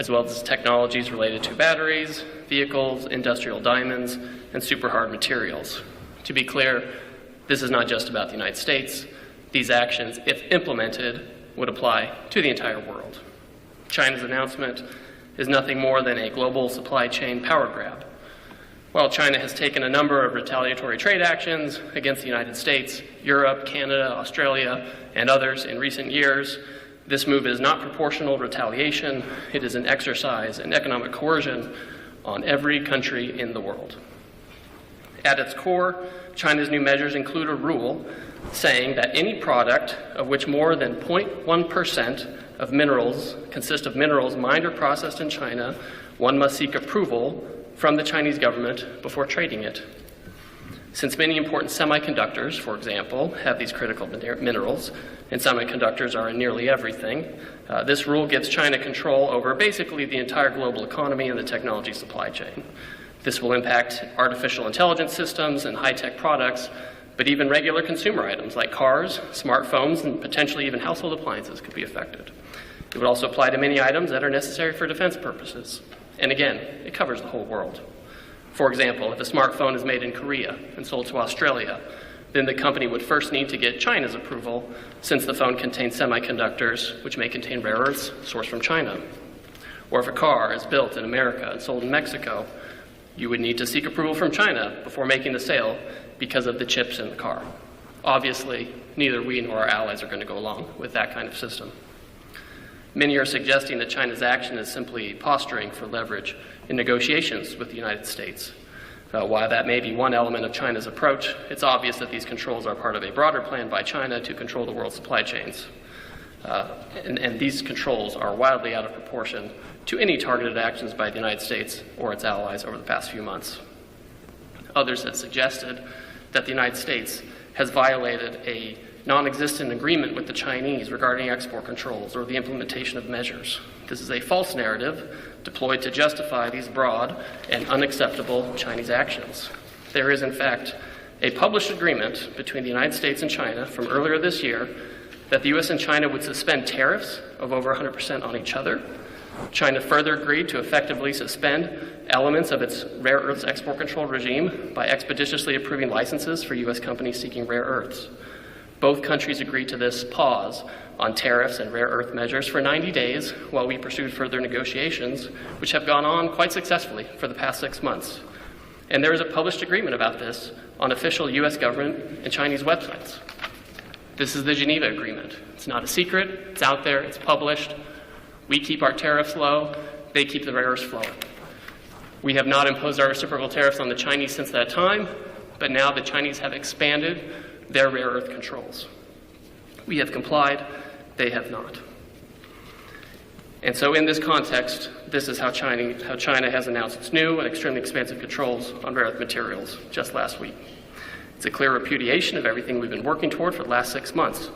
as well as technologies related to batteries, vehicles, industrial diamonds, and super hard materials. To be clear, this is not just about the United States. These actions, if implemented, would apply to the entire world. China's announcement is nothing more than a global supply chain power grab. While China has taken a number of retaliatory trade actions against the United States, Europe, Canada, Australia, and others in recent years, this move is not proportional retaliation. It is an exercise in economic coercion on every country in the world. At its core, China's new measures include a rule saying that any product of which more than 0.1% of minerals consist of minerals mined or processed in China, one must seek approval from the Chinese government before trading it. Since many important semiconductors, for example, have these critical minerals, and semiconductors are in nearly everything, this rule gives China control over basically the entire global economy and the technology supply chain. This will impact artificial intelligence systems and high-tech products, but even regular consumer items like cars, smartphones, and potentially even household appliances could be affected. It would also apply to many items that are necessary for defense purposes. And again, it covers the whole world. For example, if a smartphone is made in Korea and sold to Australia, then the company would first need to get China's approval, since the phone contains semiconductors, which may contain rare earths sourced from China. Or if a car is built in America and sold in Mexico, you would need to seek approval from China before making the sale because of the chips in the car. Obviously, neither we nor our allies are going to go along with that kind of system. Many are suggesting that China's action is simply posturing for leverage in negotiations with the United States. While that may be one element of China's approach, it's obvious that these controls are part of a broader plan by China to control the world's supply chains. And these controls are wildly out of proportion to any targeted actions by the United States or its allies over the past few months. Others have suggested that the United States has violated a non-existent agreement with the Chinese regarding export controls or the implementation of measures. This is a false narrative deployed to justify these broad and unacceptable Chinese actions. There is, in fact, a published agreement between the United States and China from earlier this year that the U.S. and China would suspend tariffs of over 100% on each other. China further agreed to effectively suspend elements of its rare earths export control regime by expeditiously approving licenses for U.S. companies seeking rare earths. Both countries agreed to this pause on tariffs and rare earth measures for 90 days while we pursued further negotiations, which have gone on quite successfully for the past 6 months. And there is a published agreement about this on official U.S. government and Chinese websites. This is the Geneva Agreement. It's not a secret. It's out there. It's published. We keep our tariffs low. They keep the rare earths flowing. We have not imposed our reciprocal tariffs on the Chinese since that time, but now the Chinese have expanded their rare earth controls. We have complied. They have not. And so in this context, this is how China has announced its new and extremely expansive controls on rare earth materials just last week. It's a clear repudiation of everything we've been working toward for the last 6 months,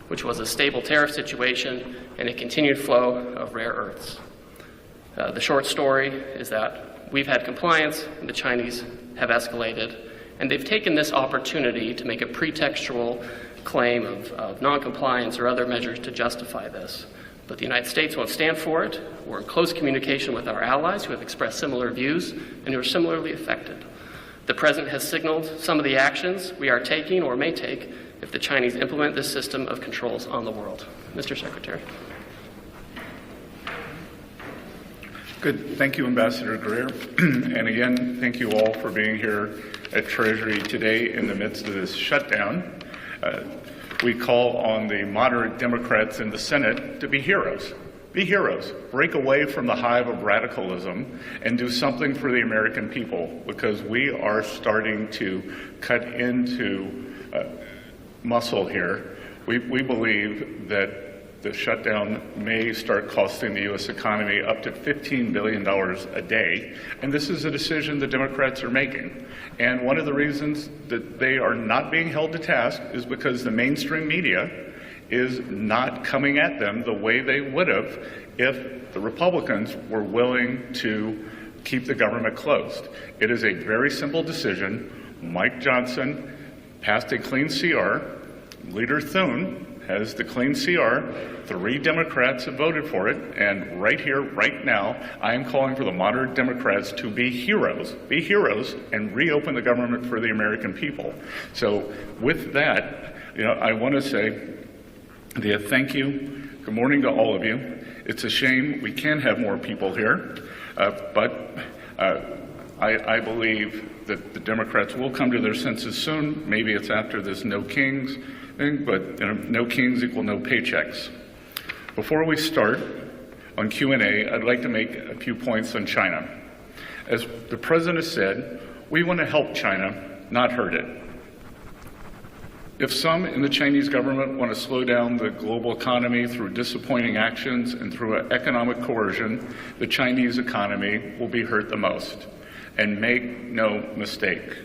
which was a stable tariff situation and a continued flow of rare earths. The short story is that we've had compliance, and the Chinese have escalated, and they've taken this opportunity to make a pretextual claim of noncompliance or other measures to justify this. But the United States won't stand for it. We're in close communication with our allies who have expressed similar views and who are similarly affected. The President has signaled some of the actions we are taking or may take if the Chinese implement this system of controls on the world. Mr. Secretary. Good. Thank you, Ambassador Greer. And again, thank you all for being here at Treasury today in the midst of this shutdown. We call on the moderate Democrats in the Senate to be heroes. Be heroes. Break away from the hive of radicalism and do something for the American people, because we are starting to cut into muscle here. We believe that the shutdown may start costing the U.S. economy up to $15 billion a day, and this is a decision the Democrats are making. And one of the reasons that they are not being held to task is because the mainstream media is not coming at them the way they would have if the Republicans were willing to keep the government closed. It is a very simple decision. Mike Johnson passed a clean CR. Leader Thune has the clean CR. 3 Democrats have voted for it, and right here, right now, I am calling for the moderate Democrats to be heroes, and reopen the government for the American people. So with that, I want to say, thank you. Good morning to all of you. It's a shame we can't have more people here, but I believe that the Democrats will come to their senses soon. Maybe it's after this no kings thing, but no kings equal no paychecks. Before we start on Q&A, I'd like to make a few points on China. As the President said, we want to help China, not hurt it. If some in the Chinese government want to slow down the global economy through disappointing actions and through economic coercion, the Chinese economy will be hurt the most. And make no mistake,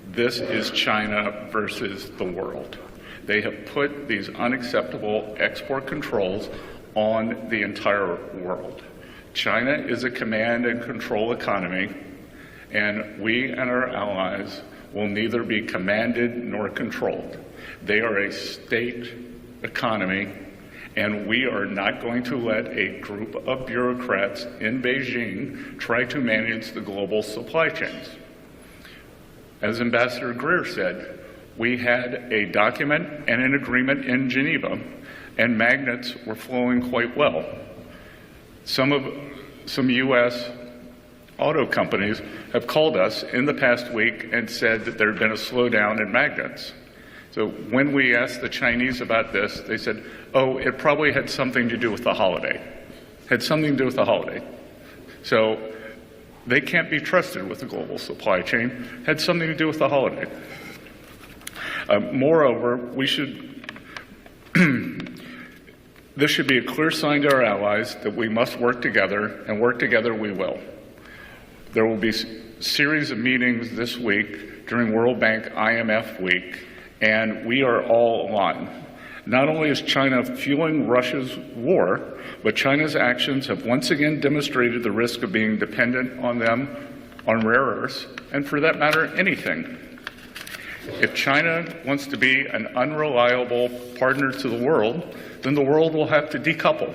this is China versus the world. They have put these unacceptable export controls on the entire world. China is a command and control economy, and we and our allies will neither be commanded nor controlled. They are a state economy, and we are not going to let a group of bureaucrats in Beijing try to manage the global supply chains. As Ambassador Greer said, we had a document and an agreement in Geneva, and magnets were flowing quite well. Some U.S. auto companies have called us in the past week and said that there had been a slowdown in magnets. So when we asked the Chinese about this, they said, oh, it probably had something to do with the holiday. So they can't be trusted with the global supply chain. Had something to do with the holiday. Moreover, this should be a clear sign to our allies that we must work together, and work together we will. There will be a series of meetings this week during World Bank IMF week, and we are all aligned. Not only is China fueling Russia's war, but China's actions have once again demonstrated the risk of being dependent on them on rare earths, and for that matter, anything. If China wants to be an unreliable partner to the world, then the world will have to decouple.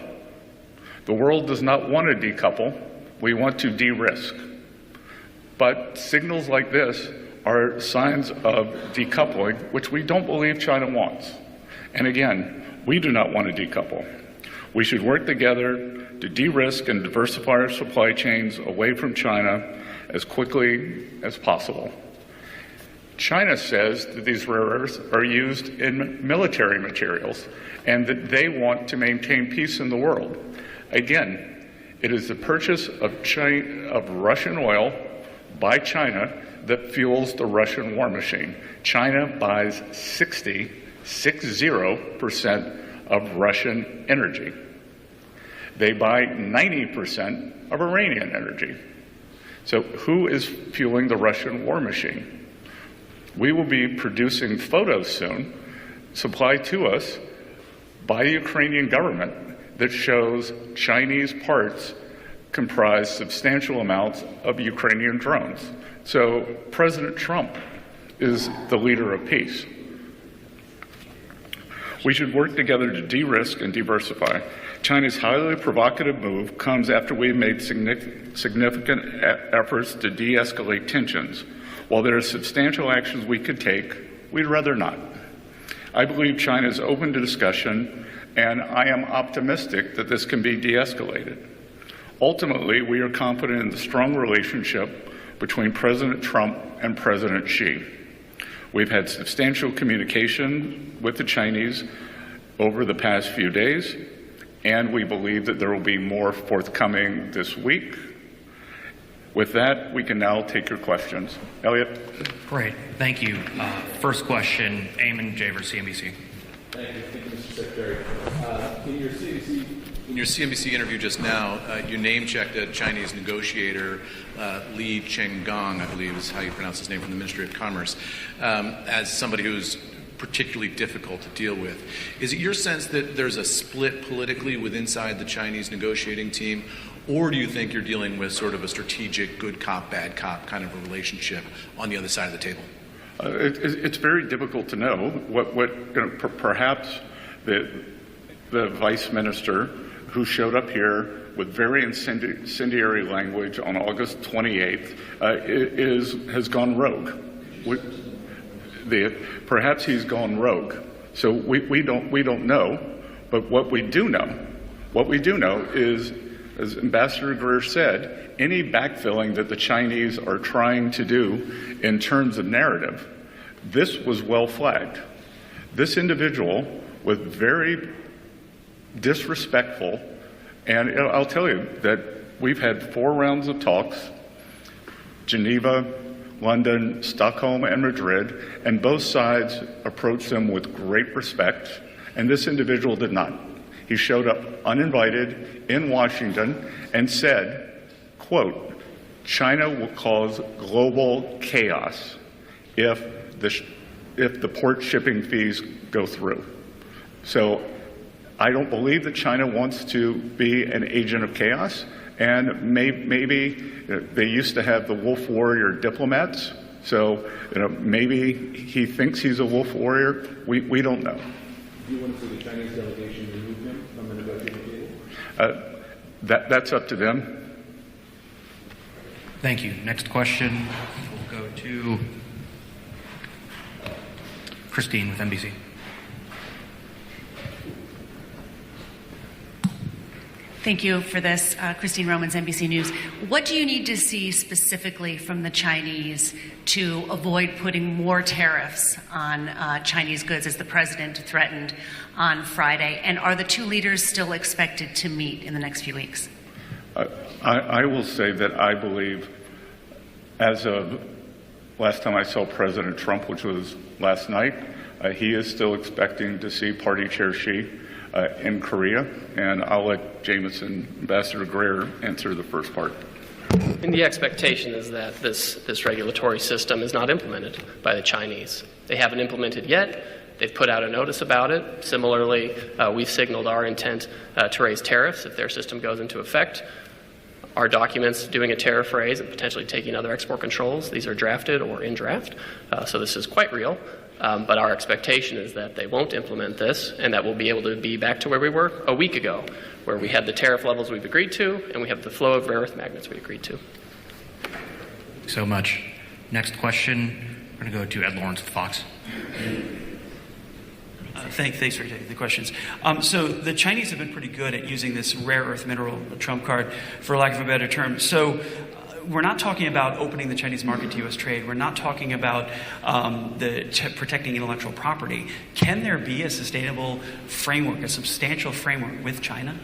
The world does not want to decouple. We want to de-risk. But signals like this are signs of decoupling, which we don't believe China wants. And again, we do not want to decouple. We should work together to de-risk and diversify our supply chains away from China as quickly as possible. China says that these rare earths are used in military materials and that they want to maintain peace in the world. Again, it is the purchase of Russian oil by China that fuels the Russian war machine. China buys 60% of Russian energy. They buy 90% of Iranian energy. So who is fueling the Russian war machine? We will be producing photos soon, supplied to us by the Ukrainian government, that shows Chinese parts comprise substantial amounts of Ukrainian drones. So President Trump is the leader of peace. We should work together to de-risk and diversify. China's highly provocative move comes after we've made significant efforts to de-escalate tensions. While there are substantial actions we could take, we'd rather not. I believe China is open to discussion, and I am optimistic that this can be de-escalated. Ultimately, we are confident in the strong relationship between President Trump and President Xi. We've had substantial communication with the Chinese over the past few days, and we believe that there will be more forthcoming this week. With that, we can now take your questions. Elliot? Great, thank you. First question, Eamon Javers, CNBC. Thank you, Mr. Secretary. In your CNBC interview just now, you name-checked a Chinese negotiator, Li Chenggang, I believe is how you pronounce his name, from the Ministry of Commerce, as somebody who's particularly difficult to deal with. Is it your sense that there's a split politically inside the Chinese negotiating team, or do you think you're dealing with sort of a strategic good cop, bad cop kind of a relationship on the other side of the table? It's very difficult to know. Perhaps the vice minister who showed up here with very incendiary language on August 28th has gone rogue. Perhaps he's gone rogue. So we don't know, but what we do know is, as Ambassador Greer said, any backfilling that the Chinese are trying to do in terms of narrative, this was well flagged. This individual was very disrespectful, and I'll tell you that we've had 4 rounds of talks, Geneva, London, Stockholm, and Madrid, and both sides approached them with great respect, and this individual did not. He showed up uninvited in Washington and said, quote, China will cause global chaos if the port shipping fees go through. So I don't believe that China wants to be an agent of chaos, and maybe they used to have the wolf warrior diplomats, so maybe he thinks he's a wolf warrior. We don't know. Do you want to see the Chinese delegation remove him from the negotiating table? That's up to them. Thank you. Next question will go to Christine with NBC. Thank you for this. Christine Romans, NBC News. What do you need to see specifically from the Chinese to avoid putting more tariffs on Chinese goods, as the president threatened on Friday? And are the 2 leaders still expected to meet in the next few weeks? I will say that I believe, as of last time I saw President Trump, which was last night, he is still expecting to see Party Chair Xi in Korea, and I'll let Ambassador Greer answer the first part. And the expectation is that this regulatory system is not implemented by the Chinese. They haven't implemented yet. They've put out a notice about it. Similarly, we've signaled our intent to raise tariffs if their system goes into effect. Our documents doing a tariff raise and potentially taking other export controls, these are drafted or in draft, so this is quite real. But our expectation is that they won't implement this, and that we'll be able to be back to where we were a week ago, where we had the tariff levels we've agreed to, and we have the flow of rare earth magnets we agreed to. So much. Next question, we're going to go to Ed Lawrence with Fox. Thanks for taking the questions. So the Chinese have been pretty good at using this rare earth mineral trump card, for lack of a better term. So we're not talking about opening the Chinese market to U.S. trade. We're not talking about protecting intellectual property. Can there be a sustainable framework, a substantial framework with China?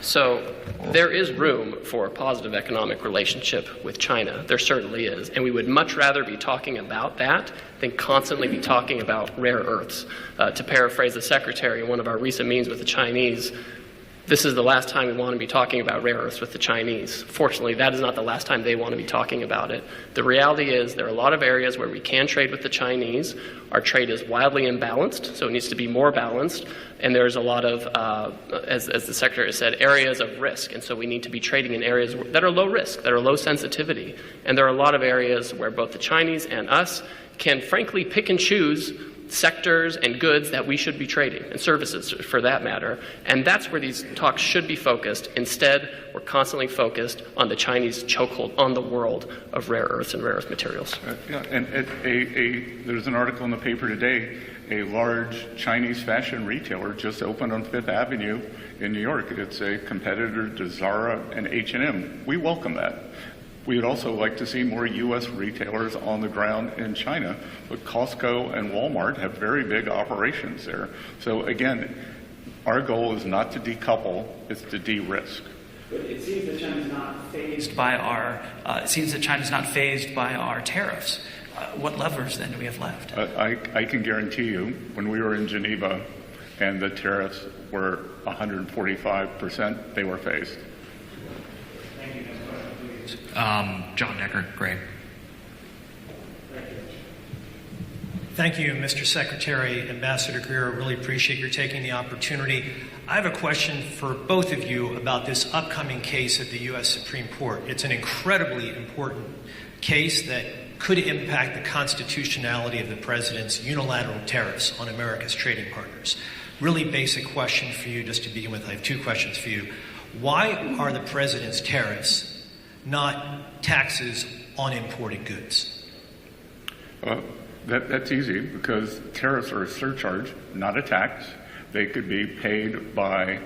So there is room for a positive economic relationship with China. There certainly is. And we would much rather be talking about that than constantly be talking about rare earths. To paraphrase the Secretary in one of our recent meetings with the Chinese, this is the last time we want to be talking about rare earths with the Chinese. Fortunately, that is not the last time they want to be talking about it. The reality is there are a lot of areas where we can trade with the Chinese. Our trade is wildly imbalanced, so it needs to be more balanced. And there's a lot of, as the Secretary said, areas of risk. And so we need to be trading in areas that are low risk, that are low sensitivity. And there are a lot of areas where both the Chinese and us can frankly pick and choose sectors and goods that we should be trading, and services for that matter. And that's where these talks should be focused. Instead, we're constantly focused on the Chinese chokehold on the world of rare earths and rare earth materials. There's an article in the paper today. A large Chinese fashion retailer just opened on Fifth Avenue in New York. It's a competitor to Zara and H&M. We welcome that. We would also like to see more U.S. retailers on the ground in China, but Costco and Walmart have very big operations there. So again, our goal is not to decouple, it's to de-risk. But it seems that China's not phased by our tariffs. What levers then do we have left? I can guarantee you, when we were in Geneva and the tariffs were 145%, they were phased. John Decker, Gray. Thank you, Mr. Secretary, Ambassador Greer. I really appreciate your taking the opportunity. I have a question for both of you about this upcoming case at the U.S. Supreme Court. It's an incredibly important case that could impact the constitutionality of the president's unilateral tariffs on America's trading partners. Really basic question for you, just to begin with. I have two questions for you. Why are the president's tariffs not taxes on imported goods? That's easy, because tariffs are a surcharge, not a tax. They could be paid by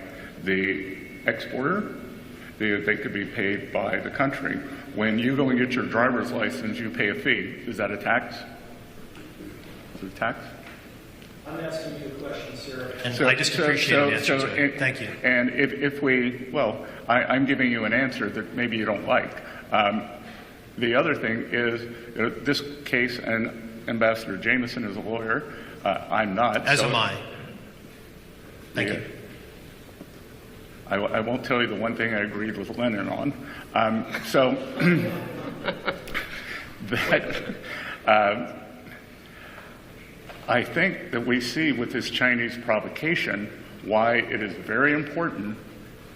the exporter. They could be paid by the country. When you go and get your driver's license, you pay a fee. Is that a tax? Is it a tax? I'm asking you a question, sir. And I just appreciate an answer to it. Thank you. And if we, well, I'm giving you an answer that maybe you don't like. The other thing is, this case, and Ambassador Jameson is a lawyer. I'm not. As am I. Thank you. I won't tell you the one thing I agreed with Lennon on. I think that we see with this Chinese provocation why it is very important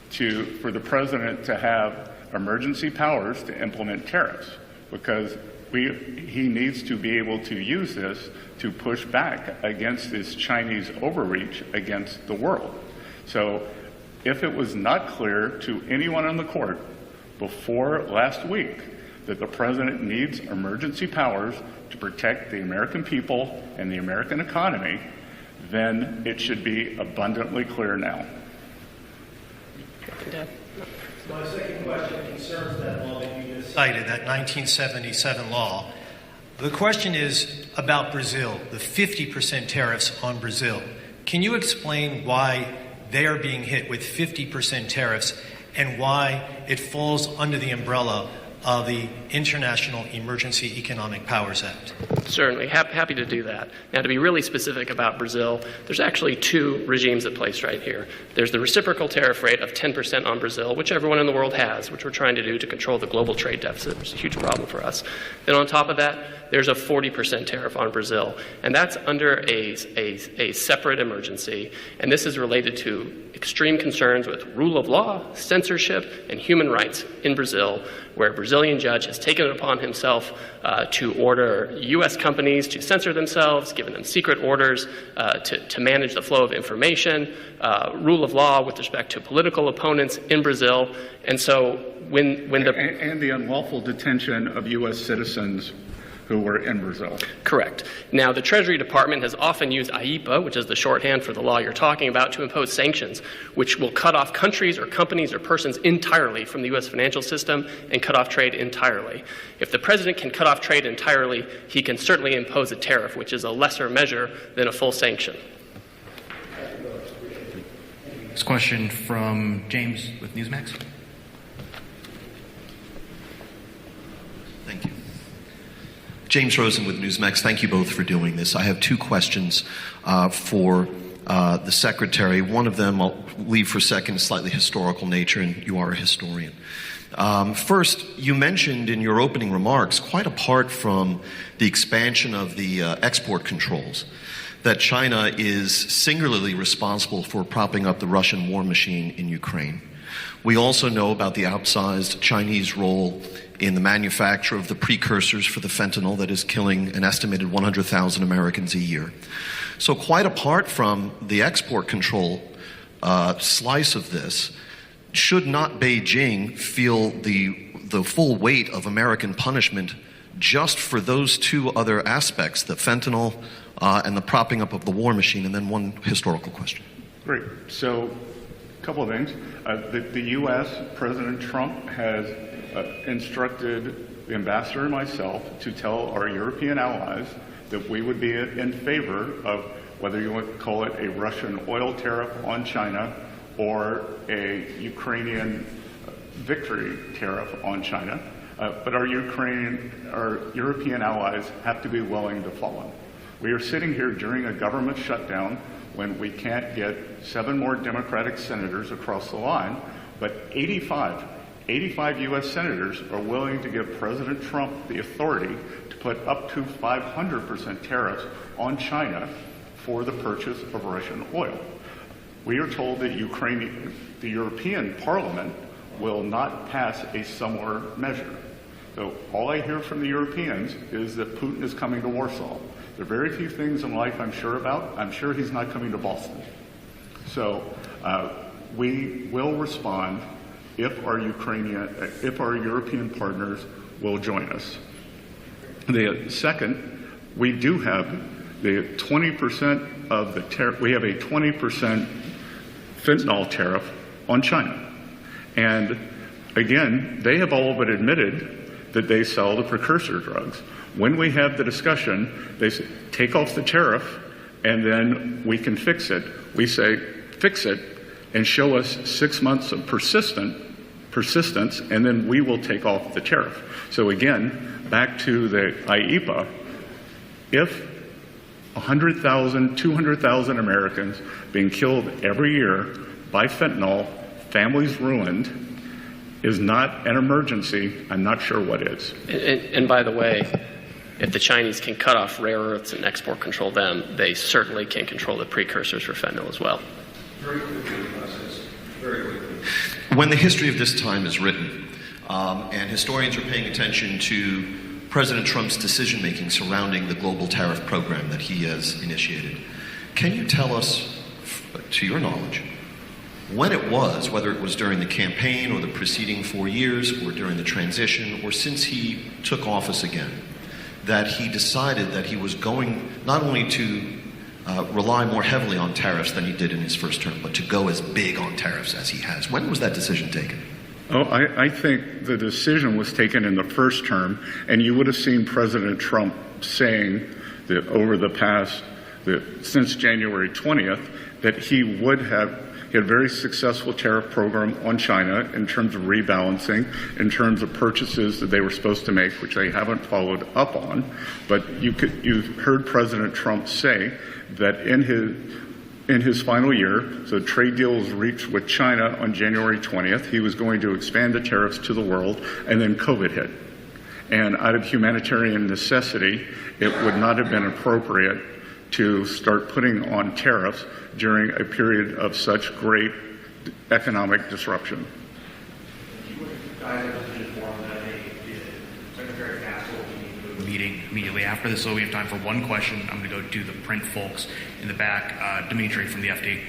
for the president to have emergency powers to implement tariffs, because he needs to be able to use this to push back against this Chinese overreach against the world. So if it was not clear to anyone on the court before last week that the president needs emergency powers to protect the American people and the American economy, then it should be abundantly clear now. My second question concerns that law that you just cited, that 1977 law. The question is about Brazil, the 50% tariffs on Brazil. Can you explain why they are being hit with 50% tariffs and why it falls under the umbrella of the International Emergency Economic Powers Act? Certainly, happy to do that. Now, to be really specific about Brazil, there's actually two regimes at place right here. There's the reciprocal tariff rate of 10% on Brazil, which everyone in the world has, which we're trying to do to control the global trade deficit, which is a huge problem for us. Then on top of that, there's a 40% tariff on Brazil, and that's under a separate emergency, and this is related to extreme concerns with rule of law, censorship, and human rights in Brazil, where a Brazilian judge has taken it upon himself to order U.S. companies to censor themselves, given them secret orders to manage the flow of information, rule of law with respect to political opponents in Brazil. And so when the unlawful detention of U.S. citizens who were in Brazil. Correct. Now, the Treasury Department has often used AIPA, which is the shorthand for the law you're talking about, to impose sanctions, which will cut off countries or companies or persons entirely from the U.S. financial system and cut off trade entirely. If the president can cut off trade entirely, he can certainly impose a tariff, which is a lesser measure than a full sanction. Next question from James with Newsmax. Thank you. James Rosen with Newsmax. Thank you both for doing this. I have two questions for the Secretary. One of them I'll leave for second, slightly historical nature, and you are a historian. First, you mentioned in your opening remarks, quite apart from the expansion of the export controls, that China is singularly responsible for propping up the Russian war machine in Ukraine. We also know about the outsized Chinese role in the manufacture of the precursors for the fentanyl that is killing an estimated 100,000 Americans a year. So quite apart from the export control slice of this, should not Beijing feel the full weight of American punishment just for those two other aspects, the fentanyl and the propping up of the war machine? And then one historical question. Great. So a couple of things. The U.S., President Trump has instructed the ambassador and myself to tell our European allies that we would be in favor of whether you want to call it a Russian oil tariff on China or a Ukrainian victory tariff on China. But our European allies have to be willing to follow. We are sitting here during a government shutdown when we can't get 7 more Democratic senators across the line, but 85 U.S. senators are willing to give President Trump the authority to put up to 500% tariffs on China for the purchase of Russian oil. We are told that the European Parliament will not pass a similar measure. So all I hear from the Europeans is that Putin is coming to Warsaw. There are very few things in life I'm sure about. I'm sure he's not coming to Boston. So we will respond if our European partners will join us. The second, we do have the 20% of the tariff. We have a 20% fentanyl tariff on China, and again, they have all but admitted that they sell the precursor drugs. When we have the discussion, they say, take off the tariff, and then we can fix it. We say, fix it, and show us 6 months of persistence, and then we will take off the tariff. So again, back to the IEPA, if 100,000, 200,000 Americans being killed every year by fentanyl, families ruined, is not an emergency, I'm not sure what is. And by the way, if the Chinese can cut off rare earths and export control them, they certainly can control the precursors for fentanyl as well. Very quickly, process. Very quickly. When the history of this time is written, and historians are paying attention to President Trump's decision-making surrounding the global tariff program that he has initiated, can you tell us, to your knowledge, when it was, whether it was during the campaign or the preceding 4 years or during the transition or since he took office again, that he decided that he was going not only to rely more heavily on tariffs than he did in his first term, but to go as big on tariffs as he has? When was that decision taken? Oh, I think the decision was taken in the first term, and you would have seen President Trump saying that over the past, since January 20th, that he had a very successful tariff program on China in terms of rebalancing, in terms of purchases that they were supposed to make, which they haven't followed up on. But you heard President Trump say that in his final year, so the trade deal was reached with China on January 20th, he was going to expand the tariffs to the world, and then COVID hit. And out of humanitarian necessity, it would not have been appropriate to start putting on tariffs during a period of such great economic disruption. Meeting immediately after this, so we have time for one question. I'm going to go to the print folks in the back. Dimitri from the FD.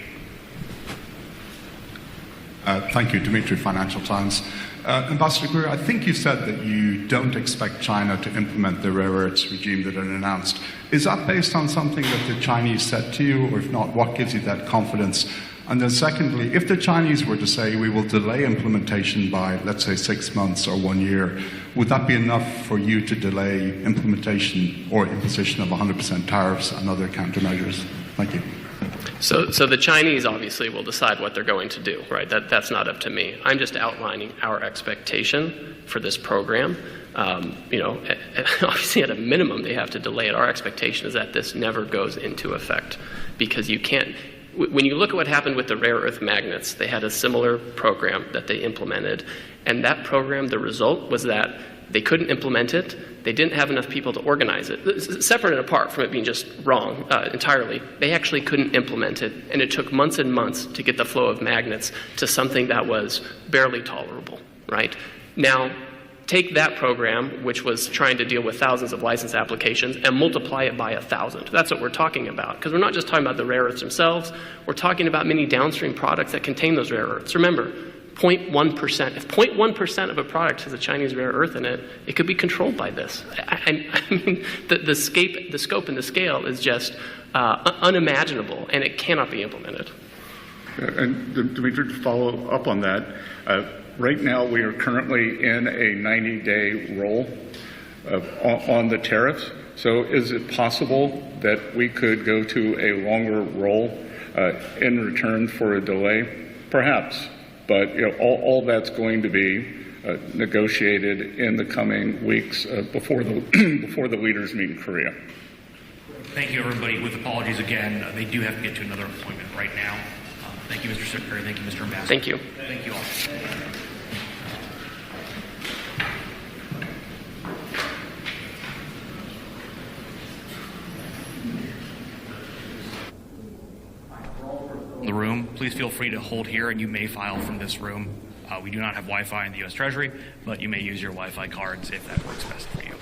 Thank you, Dimitri, Financial Times. Ambassador Greer, I think you said that you don't expect China to implement the rare earths regime that it announced. Is that based on something that the Chinese said to you, or if not, what gives you that confidence? And then secondly, if the Chinese were to say we will delay implementation by, let's say, 6 months or 1 year, would that be enough for you to delay implementation or imposition of 100% tariffs and other countermeasures? Thank you. So the Chinese obviously will decide what they're going to do, right? That's not up to me. I'm just outlining our expectation for this program. Obviously at a minimum they have to delay it. Our expectation is that this never goes into effect, because you can't. When you look at what happened with the rare earth magnets, they had a similar program that they implemented, and that program, the result was that they couldn't implement it. They didn't have enough people to organize it. Separate and apart from it being just wrong entirely, they actually couldn't implement it, and it took months and months to get the flow of magnets to something that was barely tolerable, right? Now, take that program, which was trying to deal with thousands of license applications, and multiply it by 1,000. That's what we're talking about, because we're not just talking about the rare earths themselves, we're talking about many downstream products that contain those rare earths. Remember, 0.1%. If 0.1% of a product has a Chinese rare earth in it, it could be controlled by this. I mean, the scope and the scale is just unimaginable, and it cannot be implemented. And Dimitri, to follow up on that, right now we are currently in a 90-day roll on the tariffs. So is it possible that we could go to a longer roll in return for a delay? Perhaps. But all that's going to be negotiated in the coming weeks before the leaders meet in Korea. Thank you, everybody. With apologies again, they do have to get to another appointment right now. Thank you, Mr. Secretary. Thank you, Mr. Ambassador. Thank you. Thank you all. The room, please feel free to hold here, and you may file from this room. We do not have Wi-Fi in the U.S. Treasury, but you may use your Wi-Fi cards if that works best for you.